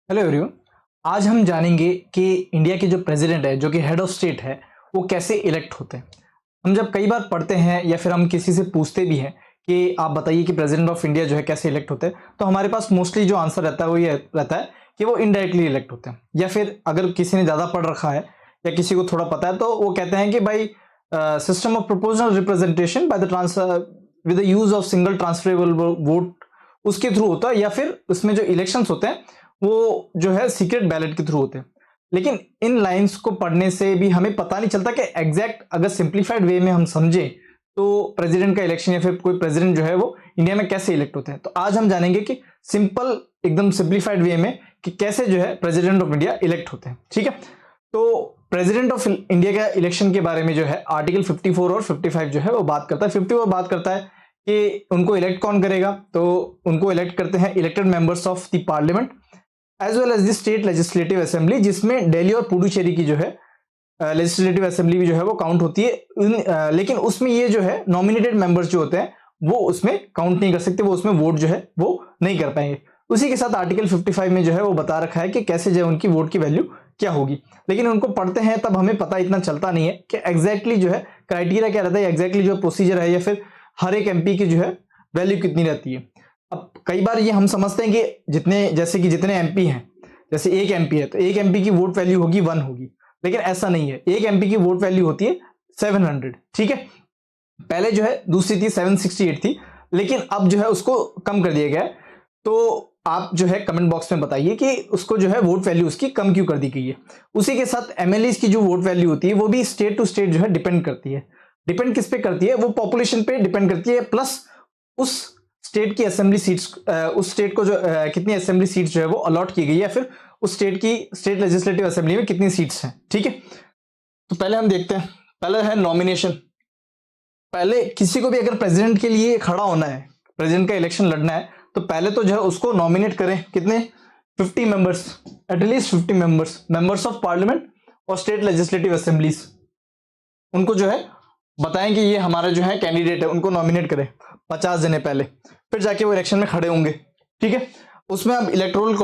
Hello everyone. आज हम जानेंगे कि इंडिया के जो प्रेसिडेंट है, जो कि हेड ऑफ स्टेट है, वो कैसे इलेक्ट होते हैं। हम जब कई बार पढ़ते हैं या फिर हम किसी से पूछते भी हैं कि आप बताइए कि प्रेसिडेंट ऑफ इंडिया जो है कैसे इलेक्ट होते हैं, तो हमारे पास मोस्टली जो आंसर रहता है वो ये रहता है कि वो इनडायरेक्टली इलेक्ट होते हैं। या फिर अगर किसी ने ज़्यादा पढ़ रखा है या किसी को थोड़ा पता है तो वो कहते हैं कि भाई system of proportional representation by the transfer with the use of single transferable vote, उसके थ्रू होता है। या फिर उसमें जो इलेक्शंस होते हैं वो जो है सीक्रेट बैलेट के थ्रू होते हैं। लेकिन इन लाइंस को पढ़ने से भी हमें पता नहीं चलता कि एग्जैक्ट अगर सिंप्लीफाइड वे में हम समझें तो प्रेसिडेंट का इलेक्शन या फिर कोई प्रेसिडेंट जो है वो इंडिया में कैसे इलेक्ट होते हैं। तो आज हम जानेंगे कि सिंपल एकदम सिंप्लीफाइड वे में कि कैसे जो है प्रेसिडेंट ऑफ इंडिया इलेक्ट होते हैं। ठीक है, तो प्रेसिडेंट ऑफ इंडिया का इलेक्शन के बारे में जो है आर्टिकल 54 और 55 जो है वो बात करता है। 54 बात करता है कि उनको इलेक्ट कौन करेगा, तो उनको इलेक्ट करते हैं elected members of the parliament as well as the state legislative assembly, जिसमें दिल्ली और पुडुचेरी की जो है लेजिस्लेटिव असेंबली भी जो है वो काउंट होती है। लेकिन उसमें ये जो है नॉमिनेटेड मेंबर्स जो होते हैं वो उसमें काउंट नहीं कर सकते, वो उसमें वोट जो है वो नहीं कर पाएंगे। उसी के साथ आर्टिकल 55 में जो है वो बता रखा है कि कैसे जो है उनकी वोट की वैल्यू क्या होगी। लेकिन उनको पढ़ते हैं तब हमें पता इतना चलता नहीं है कि एग्जैक्टली जो है क्राइटेरिया क्या रहता है, एग्जैक्टली जो प्रोसीजर है या फिर हर एक एमपी की जो है वैल्यू कितनी रहती है। अब कई बार ये हम समझते हैं कि जितने एमपी हैं, जैसे एक एमपी है तो एक एमपी की वोट वैल्यू होगी 1 होगी, लेकिन ऐसा नहीं है। एक एमपी की वोट वैल्यू होती है 700। ठीक है, पहले जो है दूसरी थी 768 थी, लेकिन अब जो है उसको कम कर दिया गया है। तो आप जो है कमेंट बॉक्स में बताइए कि उसको जो है वोट वैल्यू उसकी कम क्यों कर दी गई है। उसी के साथ एमएलए की जो वोट वैल्यू होती है वो भी स्टेट टू स्टेट जो है डिपेंड करती है। डिपेंड किस पे करती है, वो पॉपुलेशन पे डिपेंड करती है, प्लस उस स्टेट की असेंबली सीट्स, उस स्टेट को जो कितनी असेंबली सीट्स जो है वो अलॉट की गई है, फिर उस स्टेट लेजिस्लेटिव असेंबली में कितनी सीट्स हैं। ठीक है, तो पहले हम देखते हैं। पहले है नॉमिनेशन। पहले किसी को भी अगर प्रेसिडेंट के लिए खड़ा होना है, प्रेसिडेंट का इलेक्शन लड़ना है, तो पहले तो जो है उसको नॉमिनेट करें कितने 50 members, at least 50 members of parliament और स्टेट लेजिस्लेटिव असेंबलीज। उनको जो है बताएं कि ये हमारा जो है कैंडिडेट है, उनको नॉमिनेट करें 50 दिन पहले, फिर जाके वो इलेक्शन में खड़े होंगे। ठीक है, उसमें अब इलेक्टोरल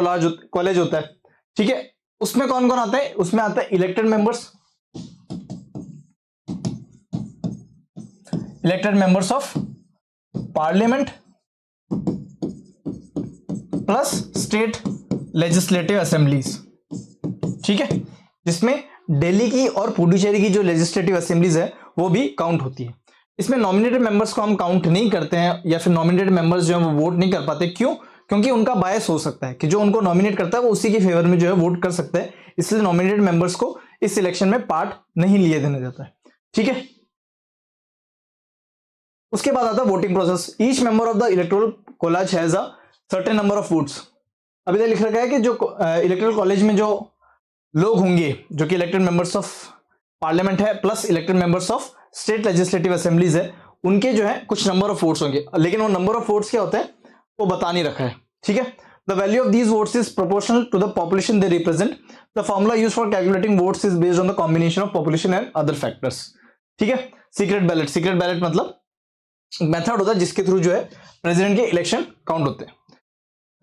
कॉलेज होता है। ठीक है, उसमें कौन कौन आता है, उसमें आता है elected members of parliament plus state legislative assemblies. ठीक है, जिसमें दिल्ली की और पुडुचेरी की जो लेजिस्लेटिव असेंबलीज है वो भी काउंट होती है। इसमें नॉमिनेटेड मेंबर्स को हम काउंट नहीं करते हैं, या फिर नॉमिनेटेड मेंबर्स जो है वो वोट नहीं कर पाते। क्यों? क्योंकि उनका बायस हो सकता है कि जो उनको नॉमिनेट करता है वो उसी के फेवर में जो है वोट कर सकता है, इसलिए नॉमिनेटेड मेंबर्स को इस इलेक्शन में पार्ट नहीं लिए देना जाता है। ठीक है, उसके बाद आता है voting process. Each member of the electoral college has a certain number of votes. अभी तक लिख रखा है कि जो इलेक्टोरल कॉलेज में जो लोग होंगे जो कि इलेक्टेड मेंबर्स ऑफ पार्लियामेंट है plus elected members of state legislative assemblies है, उनके जो है कुछ नंबर ऑफ वोट्स होंगे, लेकिन वो नंबर ऑफ वोट्स क्या होता है वो बता नहीं रखा है। ठीक है, the value of these votes is proportional to the population they represent. The formula used for calculating votes is based on the combination of population and other factors. ठीक है, सीक्रेट बैलेट मतलब मेथड होता है जिसके through जो है president के election count होते हैं,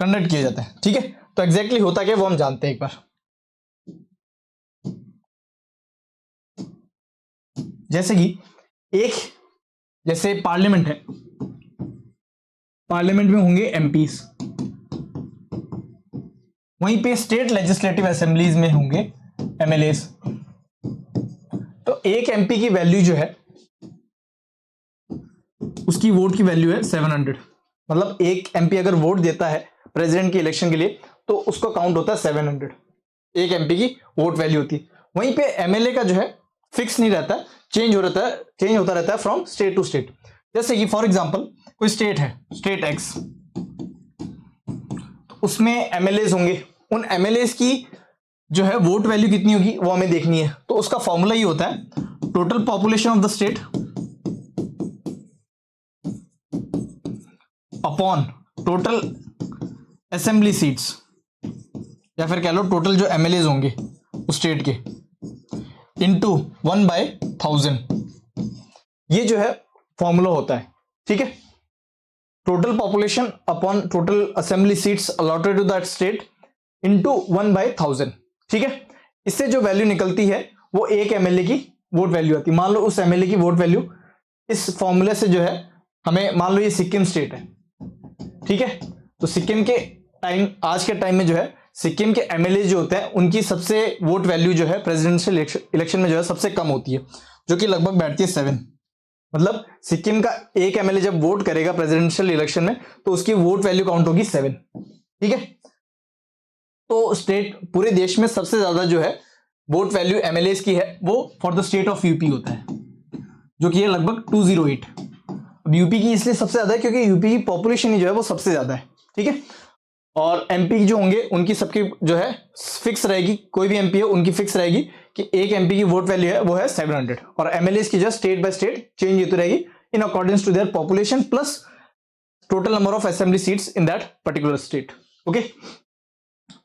कंडक्ट किए जाते हैं। ठीक है, तो एग्जैक्टली होता क्या वो हम जानते हैं एक बार। जैसे कि जैसे पार्लियामेंट है, पार्लियामेंट में होंगे एमपीस, वहीं पे स्टेट लेजिस्लेटिव असेंबलीज में होंगे एमएलएस। तो एक एमपी की वैल्यू जो है उसकी वोट की वैल्यू है 700। मतलब एक एमपी अगर वोट देता है प्रेसिडेंट के इलेक्शन के लिए तो उसको काउंट होता है 700, एक एमपी की वोट वैल्यू होती है। वहीं पे एमएलए का जो है फिक्स नहीं रहता, चेंज होता रहता है फ्रॉम स्टेट टू स्टेट। जैसे कि फॉर एग्जांपल कोई स्टेट है, स्टेट एक्स, तो उसमें एमएलएस होंगे, उन एमएलएस की जो है वोट वैल्यू कितनी होगी वो हमें देखनी है। तो उसका फॉर्मूला ही होता है total population of the state upon total assembly seats, या फिर कह लो टोटल जो एमएलएस होंगे उस स्टेट के, इनटू 1/1000। ये जो है फॉर्मूला होता है। ठीक है, total population upon total assembly seats allotted to that state into 1/1000, ठीक है। इससे जो वैल्यू निकलती है वो एक एमएलए की वोट वैल्यू आती है। मान लो उस एमएलए की वोट वैल्यू इस फॉर्मूले से जो है हमें, मान लो ये सिक्किम स्टेट है, ठीक है। तो सिक्किम के टाइम, आज के टाइम में जो है सिक्किम के एमएलए जो होते हैं उनकी सबसे वोट वैल्यू जो है प्रेसिडेंशियल इलेक्शन में जो है सबसे कम होती है, जो कि लगभग बैठती है 7। मतलब सिक्किम का एक एमएलए जब वोट करेगा प्रेसिडेंशियल इलेक्शन में तो उसकी वोट वैल्यू काउंट होगी 7, ठीक है। तो स्टेट, पूरे देश में सबसे ज्यादा जो है वोट वैल्यू एमएलए की है वो for the state of UP होता है, जो कि है लगभग 208। अब यूपी की इसलिए सबसे ज्यादा है क्योंकि यूपी की पॉपुलेशन ही जो है वो सबसे ज्यादा है, ठीक है। और एमपी जो होंगे उनकी सबकी जो है फिक्स रहेगी, कोई भी एमपी है उनकी फिक्स रहेगी कि एक एमपी की वोट वैल्यू है वो है 700, और एमएलए की जो स्टेट बाय स्टेट चेंज होती रहेगी in according to their population plus total number of assembly seats in that particular state, okay.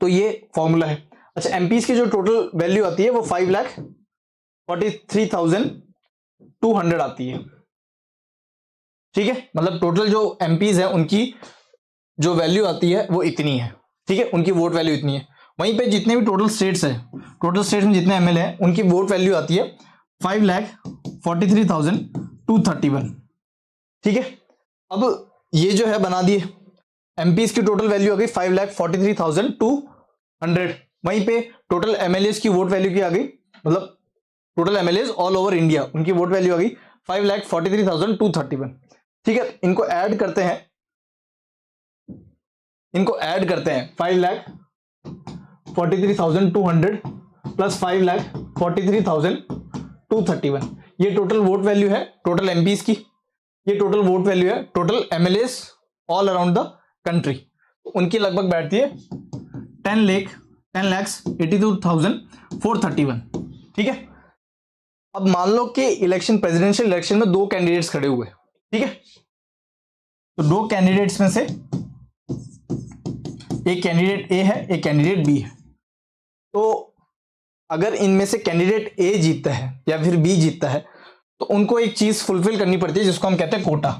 तो ये फॉर्मूला है। अच्छा, एमपीज की जो टोटल वैल्यू आती है वो 5,43,200 आती है, ठीक है। मतलब टोटल जो एमपीज है उनकी जो वैल्यू आती है वो इतनी है, ठीक है, उनकी वोट वैल्यू इतनी है। वहीं पे जितने भी टोटल स्टेट्स है, टोटल स्टेट्स में जितने एमएलए हैं उनकी वोट वैल्यू आती है 5,43,231, ठीक है। अब ये जो है बना दिए, एमपीज की टोटल वैल्यू आ गई 5,43,200। वहीं पे टोटल एमएलए की वोट वैल्यू की आ गई, मतलब total MLA all over India उनकी वोट वैल्यू आ गई 5,43,231, ठीक है। इनको ऐड करते हैं, 5,43,200 प्लस 5,43,231, ये टोटल वोट वैल्यू है टोटल एमपीज की। ये टोटल वोट वैल्यू है total MLA all around the country. उनकी लगभग बैठती है 10,82,431, ठीक है। अब मान लो कि इलेक्शन, प्रेसिडेंशियल इलेक्शन में दो कैंडिडेट्स खड़े हुए, ठीक है। तो दो कैंडिडेट्स में से एक कैंडिडेट ए है, एक कैंडिडेट बी है। तो अगर इनमें से कैंडिडेट ए जीतता है या फिर बी जीतता है तो उनको एक चीज फुलफिल करनी पड़ती है जिसको हम कहते हैं कोटा।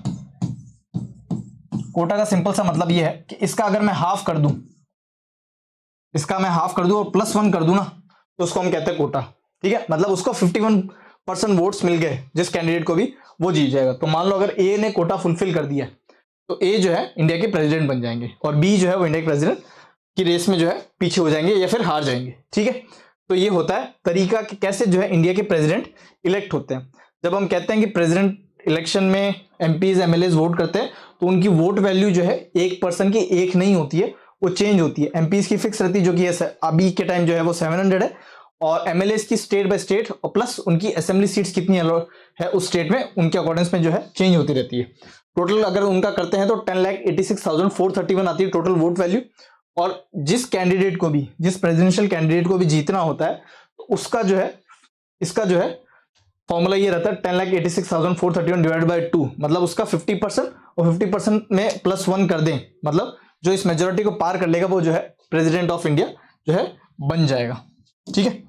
कोटा का सिंपल सा मतलब यह है कि इसका अगर मैं हाफ कर दूं, इसका मैं हाफ कर दूं और +1 कर दूं ना, तो उसको हम कहते हैं कोटा, ठीक है। मतलब उसको 51% वोट्स मिल गए जिस कैंडिडेट को भी, वो जीत जाएगा। तो मान लो अगर ए ने कोटा फुलफिल कर दिया तो ए जो है इंडिया के प्रेसिडेंट बन जाएंगे और बी जो है वो इंडिया के प्रेसिडेंट की रेस में जो है पीछे हो जाएंगे या फिर हार जाएंगे, ठीक है। तो ये होता है तरीका कि कैसे जो है इंडिया के प्रेसिडेंट इलेक्ट होते हैं। जब हम कहते हैं कि प्रेसिडेंट इलेक्शन में एमपीज एमएलए वोट करते हैं तो उनकी वोट वैल्यू जो है एक पर्सन की एक नहीं होती है, वो चेंज होती है। एमपीज की फिक्स रहती है जो कि अभी के टाइम जो है वो 700 है, और एमएलए की स्टेट बाय स्टेट और प्लस उनकी असेंबली सीट्स कितनी है उस स्टेट में, उनके अकॉर्डिंग्स में जो है चेंज होती रहती है। टोटल अगर उनका करते हैं तो 10,86,431 आती है टोटल वोट वैल्यू। और जिस कैंडिडेट को भी, जिस प्रेसिडेंशियल कैंडिडेट को भी जीतना होता है तो उसका जो है, इसका जो है फॉर्मूला ये रहता है 10,86,431 डिवाइड बाय 2, मतलब उसका 50% और 50% में +1 कर दें, मतलब जो इस मेजोरिटी को पार कर लेगा वो जो है प्रेसिडेंट ऑफ इंडिया जो है बन जाएगा, ठीक है।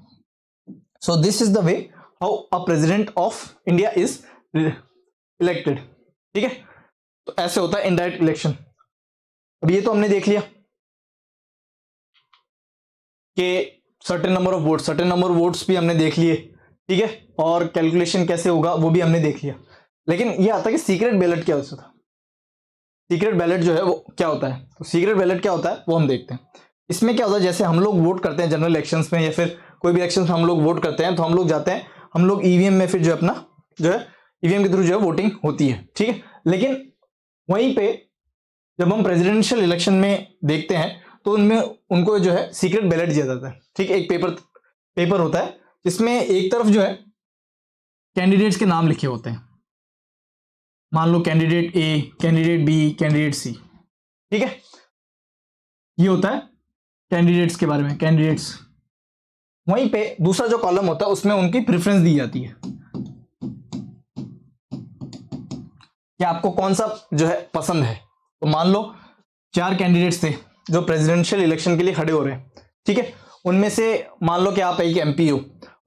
So this is the way how a president of India is elected, ठीक है। तो ऐसे होता है इनडायरेक्ट इलेक्शन। अब ये तो हमने देख लिया कि सर्टेन नंबर ऑफ वोट्स भी हमने देख लिए, ठीक है, और कैलकुलेशन कैसे होगा वो भी हमने देख लिया। लेकिन ये आता है कि सीक्रेट बैलेट क्या होता है। सीक्रेट बैलेट जो है वो क्या होता है, तो सीक्रेट बैलेट क्या होता है वो हम देखते हैं। इसमें क्या होता है, जैसे हम लोग वोट करते हैं जनरल इलेक्शंस में या फिर कोई भी इलेक्शन में हम लोग वोट करते हैं तो हम लोग जाते हैं, हम लोग ईवीएम में फिर जो है अपना जो है ईवीएम के थ्रू जो है वोटिंग होती है, ठीक है। लेकिन वहीं पे जब हम प्रेसिडेंशियल इलेक्शन में देखते हैं तो उनमें उनको जो है सीक्रेट बैलेट दिया जाता है, ठीक है। एक पेपर होता है जिसमें एक तरफ जो है कैंडिडेट्स के नाम लिखे होते हैं, मान लो candidate A, candidate be, candidate सी, ठीक है। ये होता है कैंडिडेट्स के बारे में, कैंडिडेट्स। वहीं पे दूसरा जो कॉलम होता है उसमें उनकी प्रेफरेंस दी जाती है कि आपको कौन सा जो है पसंद है। तो मान लो 4 कैंडिडेट्स थे जो प्रेसिडेंशियल इलेक्शन के लिए खड़े हो रहे हैं, ठीक है। उनमें से मान लो कि आप एक एमपी हो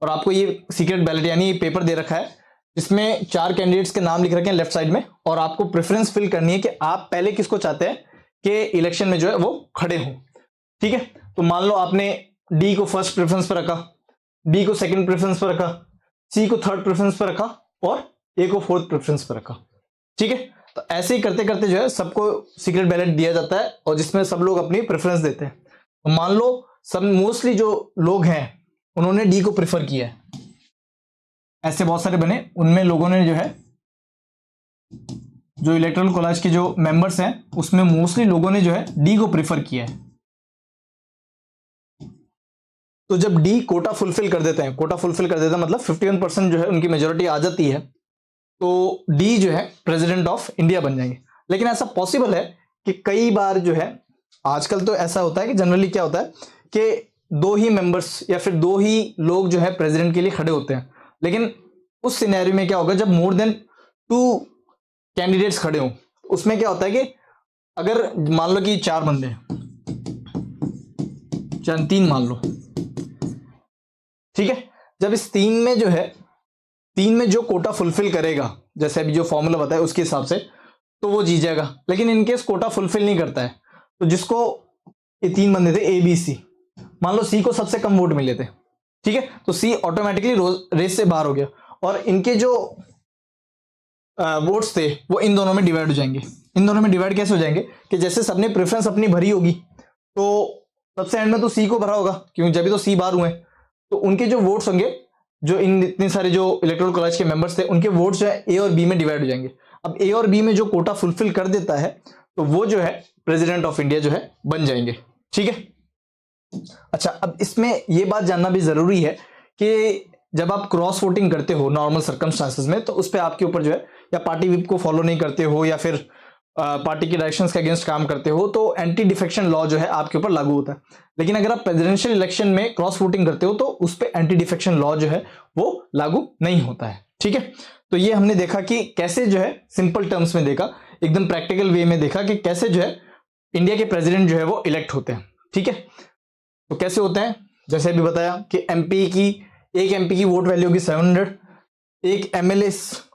और आपको ये सीक्रेट बैलेट यानी पेपर दे रखा है जिसमें 4 कैंडिडेट्स के नाम लिख रखे हैं लेफ्ट साइड में, और आपको प्रेफरेंस फिल करनी है कि आप पहले किसको चाहते हैं कि इलेक्शन में जो है वो खड़े हो, ठीक है। तो मान लो आपने डी को फर्स्ट प्रेफरेंस पर रखा, बी को सेकंड प्रेफरेंस पर रखा, सी को थर्ड प्रेफरेंस पर रखा और ए को फोर्थ प्रेफरेंस पर रखा। ठीक है, तो ऐसे ही करते करते जो है सबको सीक्रेट बैलेट दिया जाता है और जिसमें सब लोग अपनी प्रेफरेंस देते हैं। तो मान लो सब मोस्टली जो लोग हैं उन्होंने डी को प्रेफर किया है, ऐसे बहुत सारे बने, उनमें लोगों ने जो है जो इलेक्टोरल कॉलेज के जो मेंबर्स हैं उसमें मोस्टली लोगों ने जो है डी को प्रेफर किया है। तो जब डी कोटा फुलफिल कर देते हैं, कोटा फुलफिल कर देता है मतलब 51% जो है उनकी मेजोरिटी आ जाती है, तो डी जो है प्रेसिडेंट ऑफ इंडिया बन जाएंगे। लेकिन ऐसा पॉसिबल है कि कई बार जो है, आजकल तो ऐसा होता है कि जनरली क्या होता है कि दो ही मेंबर्स या फिर दो ही लोग जो है प्रेसिडेंट के लिए खड़े होते हैं। लेकिन उस सिनेरियो में क्या होगा, जब मोर देन 2 कैंडिडेट्स खड़े हों, उसमें क्या होता है कि अगर मान लो कि 4 बंदे हैं, 3 मान लो, ठीक है, जब इस 3 में जो है, 3 में जो कोटा फुलफिल करेगा, जैसे अभी जो फॉर्मूला बताया उसके हिसाब से, तो वो जीत जाएगा। लेकिन इनकेस कोटा फुलफिल नहीं करता है, तो जिसको ये 3 बंदे थे ए बी सी, मान लो सी को सबसे कम वोट मिले थे, ठीक है, तो सी ऑटोमेटिकली रेस से बाहर हो गया और इनके जो वोट्स थे वो इन दोनों में डिवाइड हो जाएंगे। इन दोनों में डिवाइड कैसे हो जाएंगे कि जैसे सबने प्रेफरेंस अपनी भरी होगी, तो सबसे एंड में तो सी को भरा होगा, क्योंकि जब भी तो सी बाहर हुए, तो उनके जो वोट्स होंगे, जो इन इतने सारे जो इलेक्टोरल कॉलेज के मेंबर्स थे, उनके वोट्स जो है ए और बी में डिवाइड हो जाएंगे। अब ए और बी में जो कोटा फुलफिल कर देता है, तो वो जो है प्रेसिडेंट ऑफ इंडिया जो है बन जाएंगे। ठीक है, अच्छा, अब इसमें यह बात जानना भी जरूरी है कि जब आप क्रॉस वोटिंग करते हो नॉर्मल सर्कमस्टांसेस में, तो उस पर आपके ऊपर जो है, या पार्टी विप को फॉलो नहीं करते हो या फिर पार्टी के डायरेक्शंस के अगेंस्ट काम करते हो, तो एंटी डिफेक्शन लॉ जो है आपके ऊपर लागू होता है। लेकिन अगर आप प्रेसिडेंशियल इलेक्शन में क्रॉस वोटिंग करते हो, तो उस पर एंटी डिफेक्शन लॉ जो है वो लागू नहीं होता है। ठीक है, तो ये हमने देखा कि कैसे जो है, सिंपल टर्म्स में देखा, एकदम प्रैक्टिकल वे में देखा कि कैसे जो है इंडिया के प्रेसिडेंट जो है वो इलेक्ट होते हैं। ठीक है, तो कैसे होते हैं, जैसे अभी बताया कि एक एमपी की वोट वैल्यू होगी 700, एक एमएलए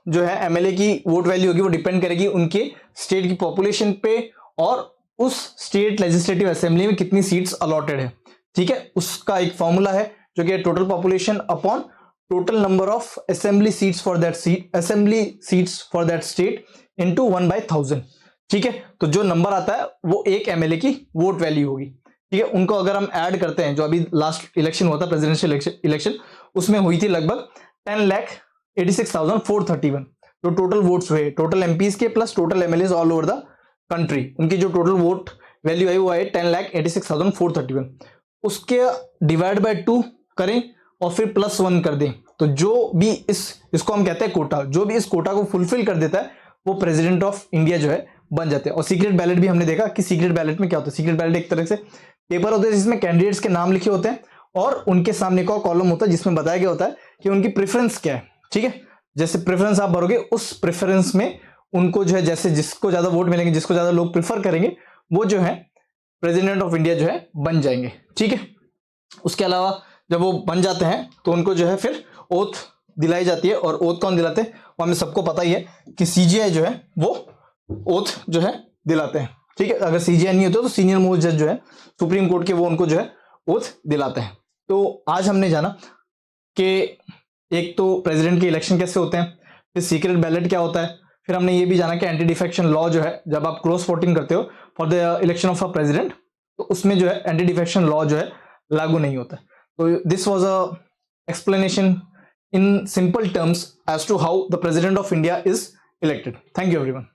जो है, एमएलए की वोट वैल्यू होगी, वो डिपेंड करेगी उनके स्टेट की पॉपुलेशन पे और उस स्टेट लेजिस्लेटिव असेंबली में कितनी सीट्स अलॉटेड है। ठीक है, उसका एक फॉर्मूला है जो कि total population upon total number of assembly seats for that state into 1/1000। ठीक है, तो जो नंबर आता है वो एक एमएलए की वोट वैल्यू होगी। ठीक है, उनको अगर हम ऐड करते हैं, जो अभी लास्ट इलेक्शन हुआ था प्रेसिडेंशियल इलेक्शन, उसमें हुई थी लगभग 10,86,431 जो टोटल वोट्स हुए, टोटल एमपीज के plus total MLAs all over the country, उनकी जो टोटल वोट वैल्यू आई वो है 10,86,431। उसके डिवाइड बाय 2 करें और फिर +1 कर दें, तो जो भी इसको हम कहते हैं कोटा, जो भी इस कोटा को फुलफिल कर देता है वो प्रेसिडेंट ऑफ इंडिया जो है बन जाते हैं। और सीक्रेट बैलेट भी हमने देखा कि सीक्रेट बैलेट में क्या होता है। सीक्रेट बैलेट एक तरह से पेपर होते हैं जिसमें कैंडिडेट्स के नाम लिखे होते हैं और उनके सामने का कॉलम होता है जिसमें बताया गया होता है कि उनकी प्रेफरेंस क्या है। ठीक है, जैसे प्रेफरेंस आप भरोगे, उस प्रेफरेंस में उनको जो है, जैसे जिसको ज्यादा वोट मिलेंगे, जिसको ज्यादा लोग प्रेफर करेंगे, वो जो है प्रेसिडेंट ऑफ इंडिया जो है बन जाएंगे। ठीक है, उसके अलावा जब वो बन जाते हैं तो उनको जो है फिर ओथ दिलाई जाती है, और ओथ कौन दिलाते हैं वो हमें सबको पता ही है कि सीजीआई जो है वो ओथ जो है दिलाते हैं। ठीक है, अगर सीजीआई नहीं होते तो सीनियर मोस्ट जज जो है सुप्रीम कोर्ट के, वो उनको जो है ओथ दिलाते हैं। तो आज हमने जाना कि एक तो प्रेसिडेंट के इलेक्शन कैसे होते हैं, फिर सीक्रेट बैलेट क्या होता है, फिर हमने ये भी जाना कि एंटी डिफेक्शन लॉ जो है, जब आप क्रॉस वोटिंग करते हो for the election of a president, तो उसमें जो है एंटी डिफेक्शन लॉ जो है लागू नहीं होता। तो this was a explanation in simple terms as to how the president of India is elected. Thank you everyone.